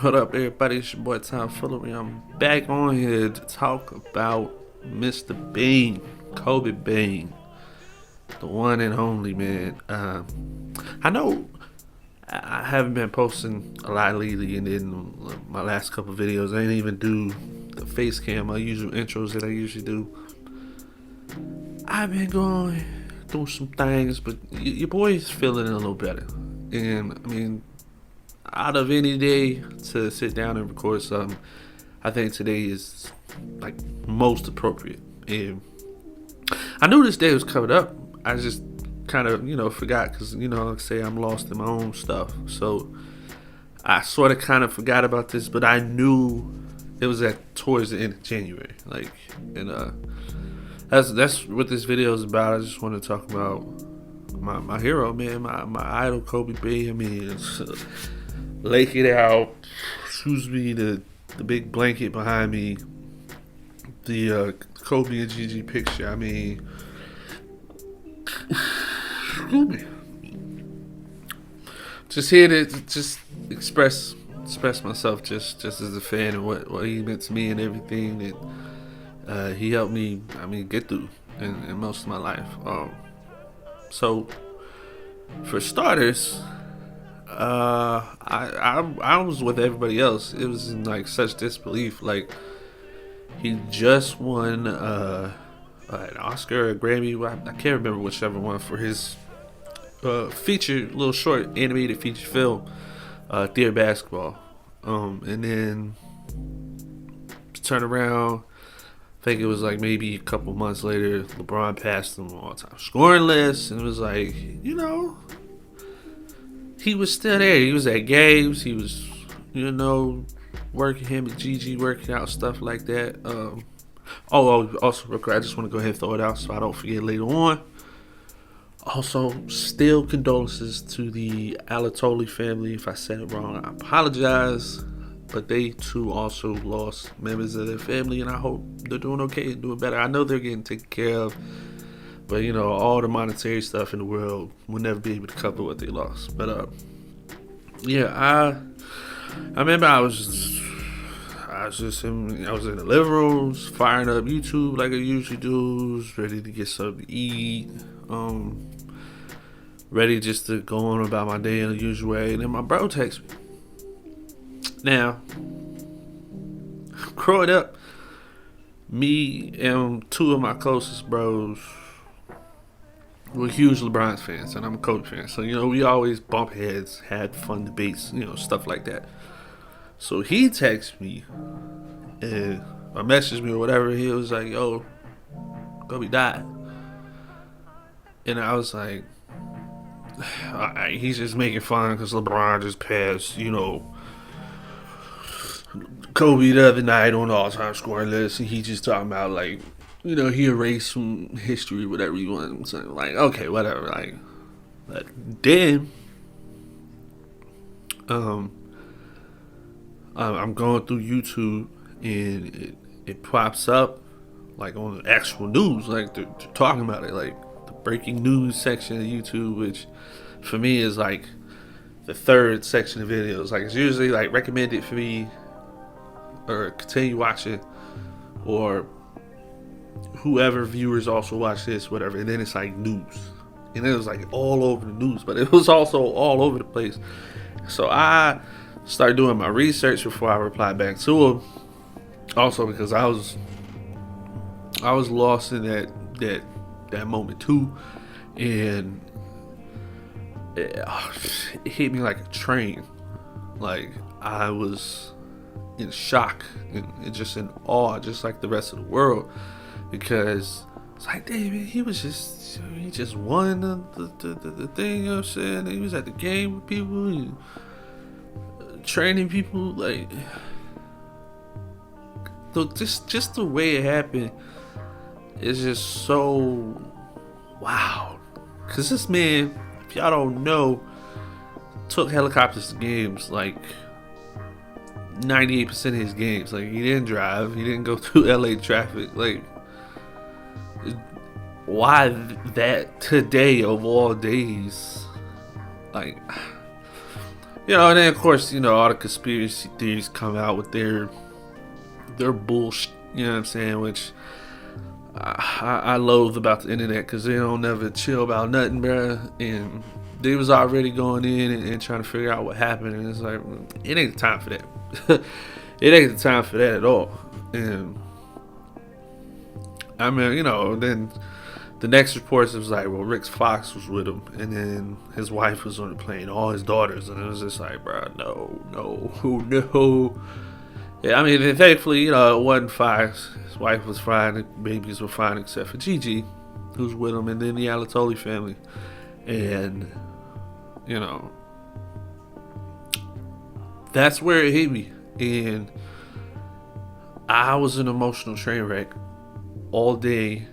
What up, everybody? It's your boy Tom Fullery. I'm back on here to talk about Mr. Bean, Kobe Bean, the one and only man. I know I haven't been posting a lot lately, and then my last couple videos, I didn't even do the face cam, my usual intros that I usually do. I've been going through some things, but your boy's feeling a little better. And I mean, out of any day to sit down and record something, I think today is like most appropriate. And I knew this day was coming up. I just kind of, forgot because, like I say, I'm lost in my own stuff. So I sort of kind of forgot about this, but I knew it was towards the end of January. That's what this video is about. I just want to talk about my hero, man, my idol, Kobe Bean. I mean, it's, lake it out. Excuse me, the big blanket behind me. The Kobe and Gigi picture. I mean, excuse me. Just here to just express myself, just as a fan and what he meant to me and everything that he helped me. I mean, get through in most of my life. So for starters. I was with everybody else. It was in like such disbelief. Like he just won an Oscar, a Grammy. I can't remember whichever one for his feature, little short animated feature film, Dear Basketball. And then turn around. I think it was like maybe a couple months later, LeBron passed him all-time scoring list, and it was like, he was still there. He was at games. He was, working him and Gigi, working out stuff like that. Also, real quick, I just want to go ahead and throw it out so I don't forget later on. Also, still condolences to the Alatoli family. If I said it wrong, I apologize. But they too also lost members of their family, and I hope they're doing okay and doing better. I know they're getting taken care of. But all the monetary stuff in the world will never be able to cover what they lost. But I remember I was in the living room, firing up YouTube like I usually do, ready to get something to eat, ready just to go on about my day in the usual way. And then my bro texts me. Now, growing up, me and two of my closest bros. We're huge LeBron fans, and I'm a Kobe fan. So, we always bump heads, had fun debates, stuff like that. So he texted me, or messaged me or whatever. He was like, yo, Kobe died. And I was like, alright, he's just making fun because LeBron just passed, Kobe the other night on the all-time scoring list, and he just talking about, like, he erased from history, whatever you want. So, like, okay, whatever. Like, but then, I'm going through YouTube, and it pops up, like, on the actual news. Like, they're talking about it. Like, the breaking news section of YouTube, which, for me, is, like, the third section of videos. Like, it's usually, like, recommended for me, or continue watching, or whoever viewers also watch this, whatever, and then it's like news, and it was like all over the news, but it was also all over the place. So I started doing my research before I replied back to him. Also because I was lost in that moment too, and it hit me like a train. Like I was in shock and just in awe, just like the rest of the world. Because it's like, David, he just won the thing, what I'm saying? He was at the game with people, training people, like, just the way it happened is just so wow. Because this man, if y'all don't know, took helicopters to games, like 98% of his games. Like, he didn't drive, he didn't go through LA traffic. Like, why that today of all days Like, and then of course, all the conspiracy theories come out with their bullshit. You know what I'm saying? Which I loathe about the internet because they don't never chill about nothing, bruh. And they was already going in and trying to figure out what happened, and it's like, it ain't the time for that. It ain't the time for that at all. And I mean, then the next reports was like, well, Rick Fox was with him, and then his wife was on the plane, all his daughters, and it was just like, bro, no. Yeah, I mean, thankfully, it wasn't Fox. His wife was fine, the babies were fine, except for Gigi, who's with him, and then the Alatoli family. And, that's where it hit me. And I was an emotional train wreck all day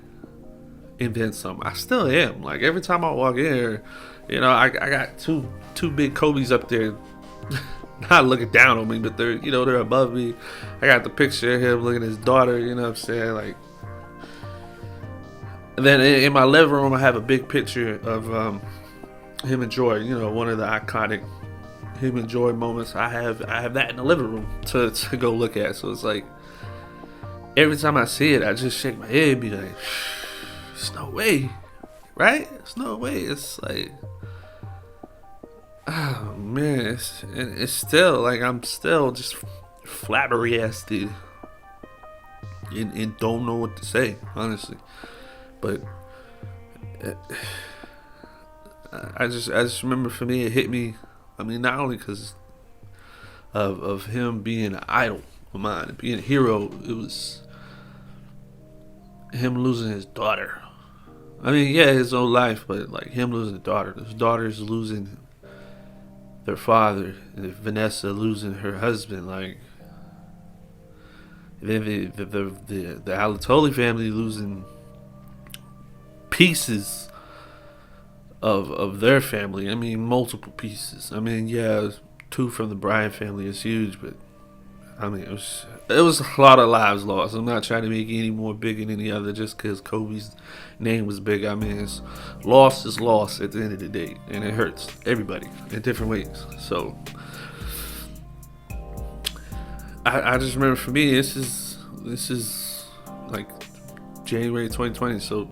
and then some. I still am. Like, every time I walk in here, I got two big Kobe's up there. Not looking down on me, but they're above me. I got the picture of him looking at his daughter, you know what I'm saying? Like, and then in my living room, I have a big picture of him and Joy, one of the iconic him and Joy moments. I have that in the living room to go look at. So it's like, every time I see it, I just shake my head and be like, there's no way, right? There's no way. It's like, oh man, it's still like, I'm still just flabbergasted and don't know what to say, honestly. But I just remember, for me, it hit me. I mean, not only because of him being an idol of mine, being a hero, it was him losing his daughter. I mean, yeah, his own life, but like him losing his daughter. His daughter's losing their father, and Vanessa losing her husband. Like, then the Alatoli family losing pieces of their family. I mean, multiple pieces. I mean, yeah, 2 from the Bryant family is huge, but I mean, it was a lot of lives lost. I'm not trying to make it any more bigger than the other just because Kobe's name was big. I mean, loss is loss at the end of the day, and it hurts everybody in different ways. So I just remember, for me, this is like January 2020, so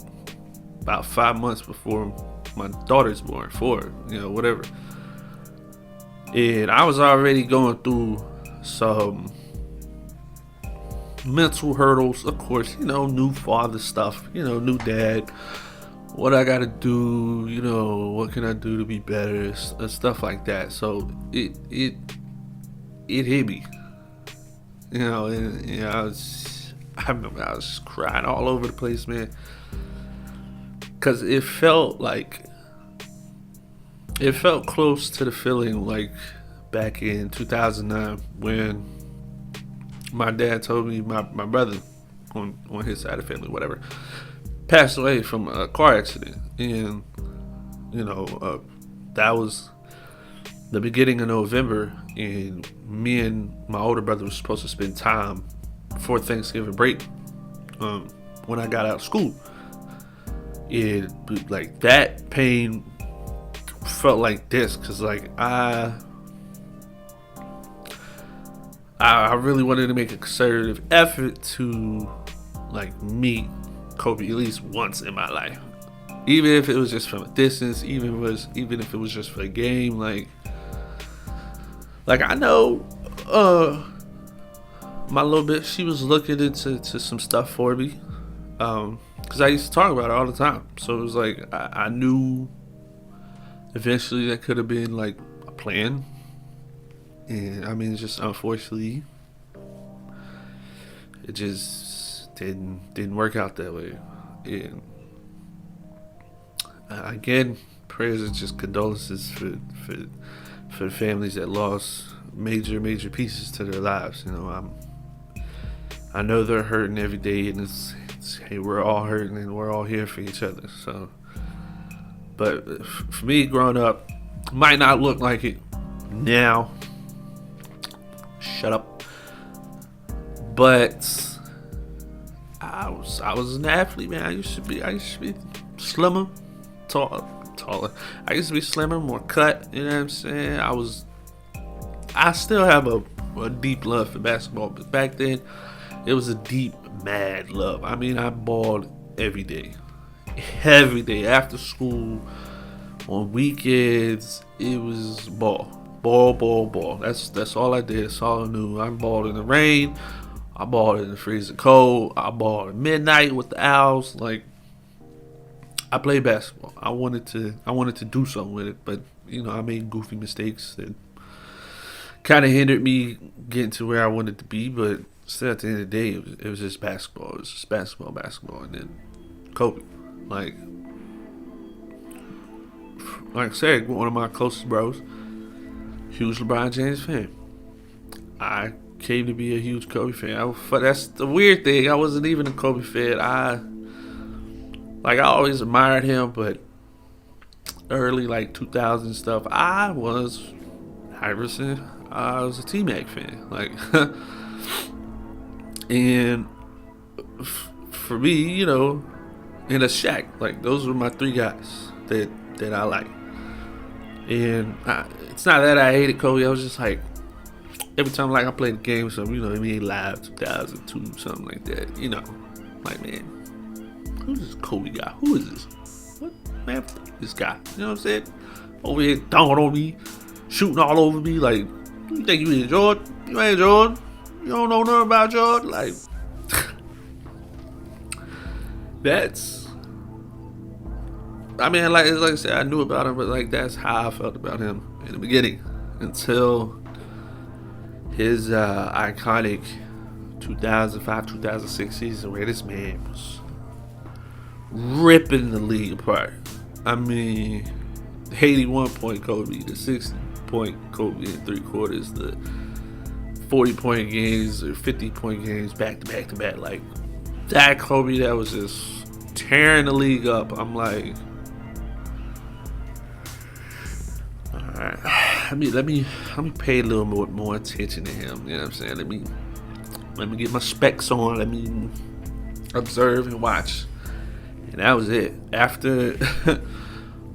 about 5 months before my daughter's born, 4, whatever. And I was already going through some mental hurdles, of course, new father stuff, new dad, what I gotta do, what can I do to be better, stuff like that. So it hit me, and I remember I was just crying all over the place, man, because it felt close to the feeling like back in 2009 when my dad told me my brother on his side of the family, whatever, passed away from a car accident. And that was the beginning of November, and me and my older brother was supposed to spend time before Thanksgiving break when I got out of school. It, like, that pain felt like this, because like I really wanted to make a concerted effort to like meet Kobe at least once in my life, even if it was just from a distance, even if it was just for a game. Like I know my little bitch, she was looking into some stuff for me, because I used to talk about it all the time. So it was like I knew eventually that could have been like a plan. And I mean, it's just, unfortunately, it just didn't work out that way. And again, prayers and just condolences for the families that lost major pieces to their lives. I know they're hurting every day, and it's hey, we're all hurting, and we're all here for each other. So, but for me, growing up, might not look like it now. Shut up. But I was an athlete, man. I used to be slimmer, taller. I used to be slimmer, more cut. You know what I'm saying? I still have a deep love for basketball, but back then it was a deep, mad love. I mean, I balled every day after school, on weekends. It was ball. That's all I did. That's all I knew. I balled in the rain. I balled in the freezing cold. I balled at midnight with the Owls. Like, I played basketball. I wanted to do something with it, but I made goofy mistakes that kind of hindered me getting to where I wanted to be. But still, at the end of the day, it was just basketball. It was just basketball, and then Kobe. Like I said, one of my closest bros, huge LeBron James fan. I came to be a huge Kobe fan. That's the weird thing. I wasn't even a Kobe fan. I always admired him, but early 2000 stuff, I was Iverson. I was a T-Mac fan. And for me, and a Shaq. Those were my three guys that I like. And it's not that I hated Kobe. I was just like, every time I played the game, so NBA Live 2002, something like that. Man, who's this Kobe guy? Who is this? What man? This guy? You know what I'm saying? Over here dunking on me, shooting all over me. You think you in Jordan? You ain't Jordan. You don't know nothing about Jordan. That's. I mean, like I said, I knew about him, but that's how I felt about him in the beginning, until his iconic 2005-2006 season, where this man was ripping the league apart. I mean, 81-point Kobe, the 60-point Kobe in three quarters, the 40-point games or 50-point games back to back. That Kobe that was just tearing the league up. I'm like, all right, let me pay a little more attention to him. You know what I'm saying? Let me get my specs on. Let me observe and watch. And that was it. After,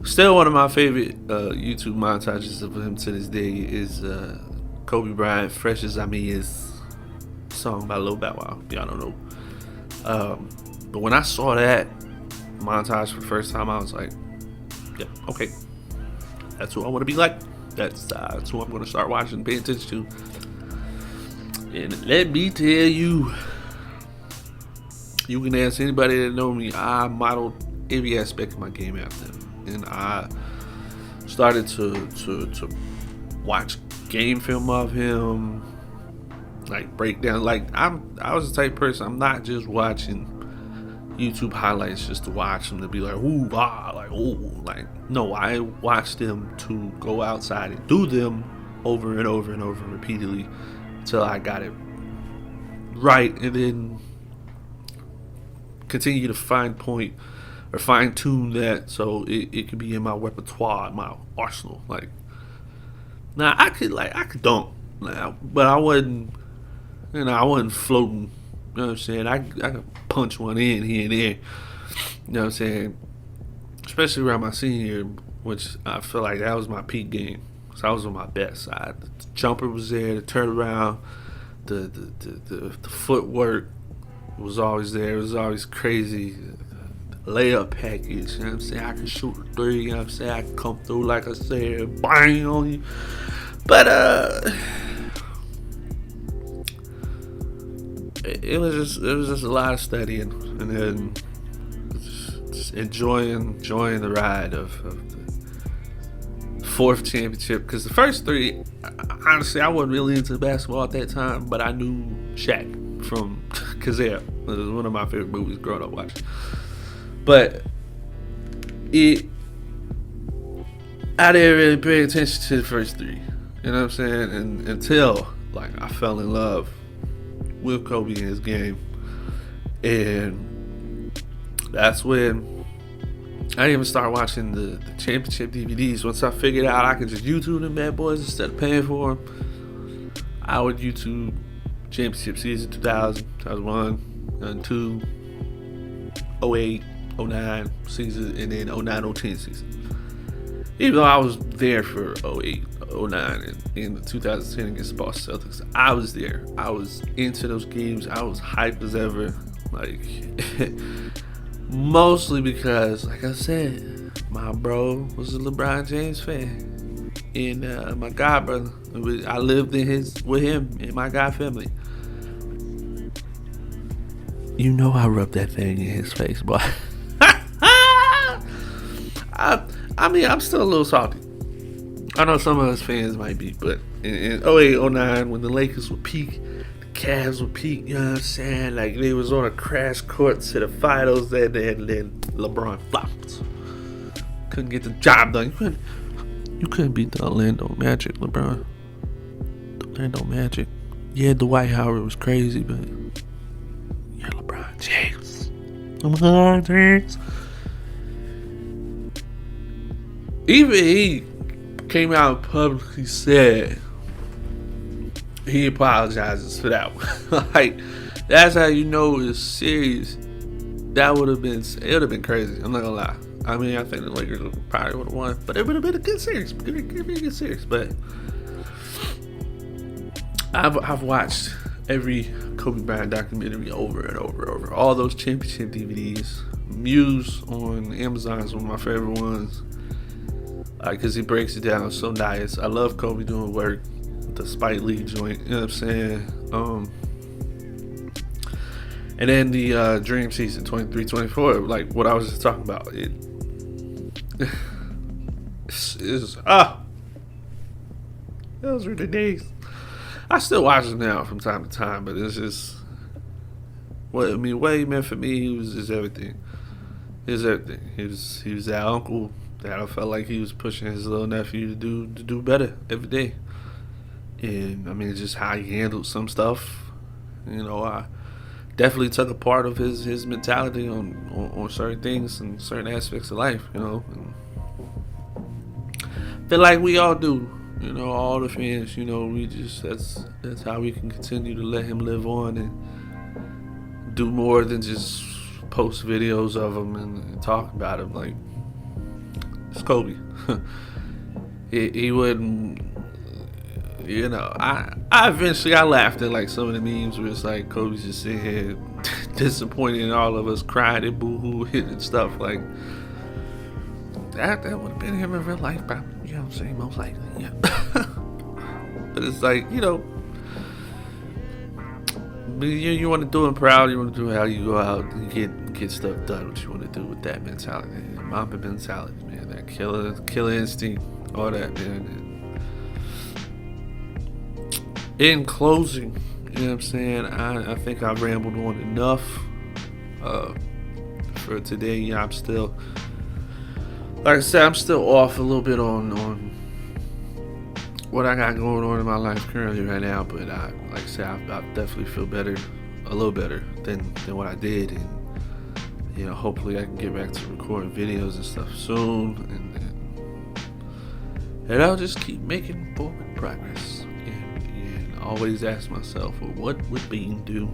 still one of my favorite YouTube montages of him to this day is Kobe Bryant, Fresh as I Mean Is, song by Lil Bow Wow. Y'all don't know. But when I saw that montage for the first time, I was like, yeah, okay. That's who I want to be like. That's who I'm going to start watching and paying attention to. And let me tell you, you can ask anybody that know me, I modeled every aspect of my game after him. And I started to watch game film of him, breakdown. I was the type of person, I'm not just watching YouTube highlights just to watch them to be like, ooh, no, I watched them to go outside and do them over and over and over repeatedly until I got it right, and then continue to fine tune that so it could be in my repertoire, my arsenal. Now I could dunk, but I wasn't floating. You know what I'm saying? I could punch one in here and there. You know what I'm saying? Especially around my senior year, which I feel like that was my peak game. So I was on my best side. The jumper was there, the turnaround, the footwork was always there. It was always crazy. The layup package, you know what I'm saying? I could shoot a three, you know what I'm saying? I could come through, like I said, bang on you. But it was just a lot of studying, and then just enjoying the ride of the fourth championship. Because the first three, honestly, I wasn't really into basketball at that time, but I knew Shaq from Kazam. It was one of my favorite movies growing up watching. But I didn't really pay attention to the first three. You know what I'm saying? And until I fell in love with Kobe and his game. And that's when I even started watching the championship DVDs. Once I figured out I could just YouTube them bad boys instead of paying for them, I would YouTube championship season 2000, 2001, 2002, 08, 09 season, and then 09, 010 season. Even though I was there for 08, 09, and in the 2010 against the Boston Celtics, I was there. I was into those games. I was hyped as ever. Like, mostly because, like I said, my bro was a LeBron James fan. And my god brother, I lived with him and my god family. You know I rubbed that thing in his face, boy. I mean, I'm still a little salty. I know some of us fans might be, but in 08, 09, when the Lakers would peak, the Cavs would peak, you know what I'm saying? Like, they was on a crash course to the finals, and then LeBron flopped. Couldn't get the job done. You couldn't beat the Orlando Magic, LeBron. The Orlando Magic. Yeah, Dwight Howard was crazy, but you're LeBron James. LeBron James. Even he came out and publicly said he apologizes for that one. Like, that's how you know it's serious. It would have been crazy. I'm not gonna lie. I mean, I think the Lakers probably would have won, but it would have been a good series. Good series. But I've watched every Kobe Bryant documentary over and over. All those championship DVDs. Muse on Amazon is one of my favorite ones. Because he breaks it down so nice. I love Kobe doing work with the Spike Lee joint, you know what I'm saying? And then the Dream Season 23-24, like what I was just talking about. Those were the days. I still watch them now from time to time, but it's just what he meant for me. He was just everything. He was everything. He was that uncle that I felt like he was pushing his little nephew to do better every day. And I mean, just how he handled some stuff. You know, I definitely took a part of his mentality on certain things and certain aspects of life. You know, and feel like we all do. You know, all the fans. You know, we just that's how we can continue to let him live on and do more than just post videos of him and talk about him. Like, it's Kobe. he wouldn't, you know. I eventually laughed at like some of the memes where it's like Kobe's just sitting here disappointed in all of us, crying and boo-hooing and stuff. Like, that would have been him in real life, probably. You know what I'm saying? Most likely, yeah. But it's like, you know, you want to do him proud. You want to do how you go out and get stuff done. What you want to do with that mentality, Mamba mentality, man. That killer instinct, all that, man. And in closing, you know what I'm saying? I think I've rambled on enough for today. Yeah, I'm still, like I said, I'm still off a little bit on what I got going on in my life currently right now, but like I said, I definitely feel better, a little better than what I did, and you know, hopefully I can get back to recording videos and stuff soon, and I'll just keep making forward progress, and always ask myself, well, what would Bean do?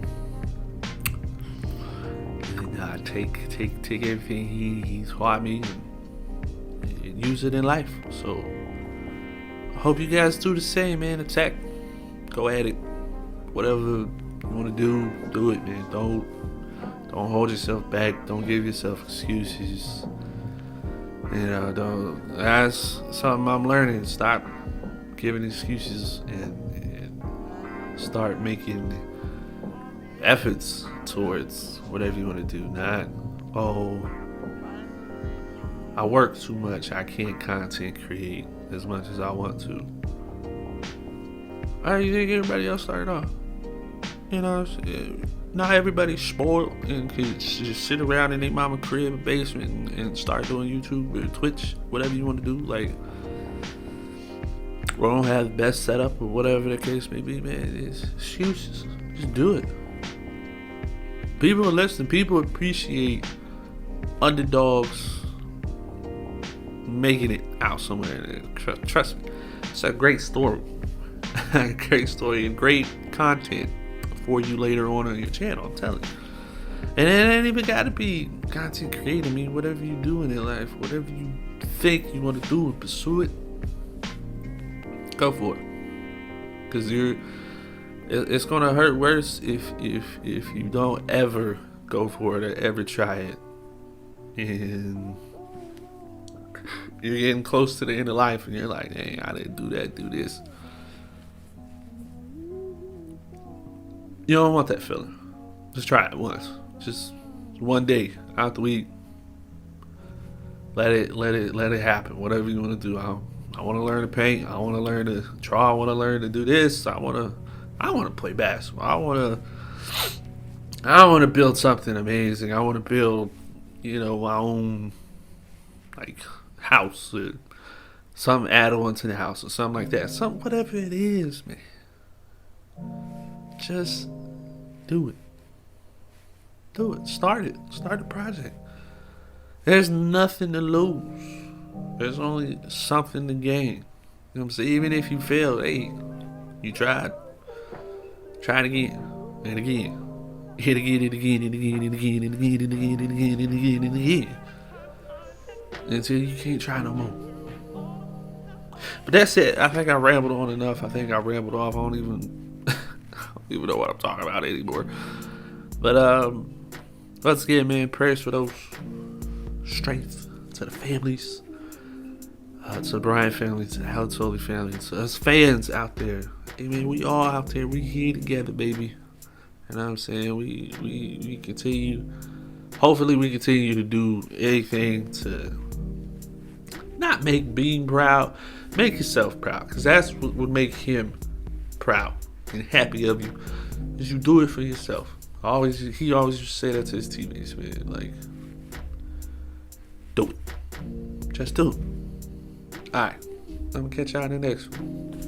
And take everything he's taught me and use it in life. So I hope you guys do the same, man. Attack. Go at it. Whatever you want to do it, man. Don't hold yourself back. Don't give yourself excuses. You know, that's something I'm learning. Stop giving excuses and start making efforts towards whatever you want to do. Not, I work too much, I can't content create as much as I want to. How do you think everybody else started off? You know, not everybody's spoiled and can just sit around in their mama crib basement and start doing YouTube or Twitch, whatever you want to do. Like, we don't have the best setup or whatever the case may be, man. It's excuses. Just do it. People listen. People appreciate underdogs making it out somewhere. Trust me, it's a great story. Great story and great content for you later on your channel, I'm telling you. And it ain't even gotta be content creator, man, whatever you do in your life, whatever you think you want to do and pursue it, go for it. Because it's gonna hurt worse if you don't ever go for it or ever try it, and you're getting close to the end of life and you're like, dang, I didn't do that, do this. You don't want that feeling. Just try it once. Just one day out the week. Let it happen. Whatever you want to do. I want to learn to paint. I want to learn to draw. I want to learn to do this. I want to play basketball. I want to build something amazing. I want to build, my own like house or some add-on to the house or something like that. Whatever it is, man. Just do it. Do it. Start it. Start a project. There's nothing to lose. There's only something to gain. You know what I'm saying? Even if you fail, hey, you tried. Try it again. And again. Hit again and again and again and again and again and again and again and again and again. Until you can't try no more. But that's it. I think I rambled on enough. I think I rambled off. I don't even know what I'm talking about anymore. But once again, man, prayers for those. Strength to the families, to the Bryant family, to the Alex Holy family, to us fans out there. I mean, we all out there. We here together, baby. You know what I'm saying? We continue. Hopefully, we continue to do anything to not make Bean proud, make yourself proud, because that's what would make him proud and happy of you. Is you do it for yourself. He always used to say that to his teammates, man. Like, do it. Just do it. Alright. I'm gonna catch y'all in the next one.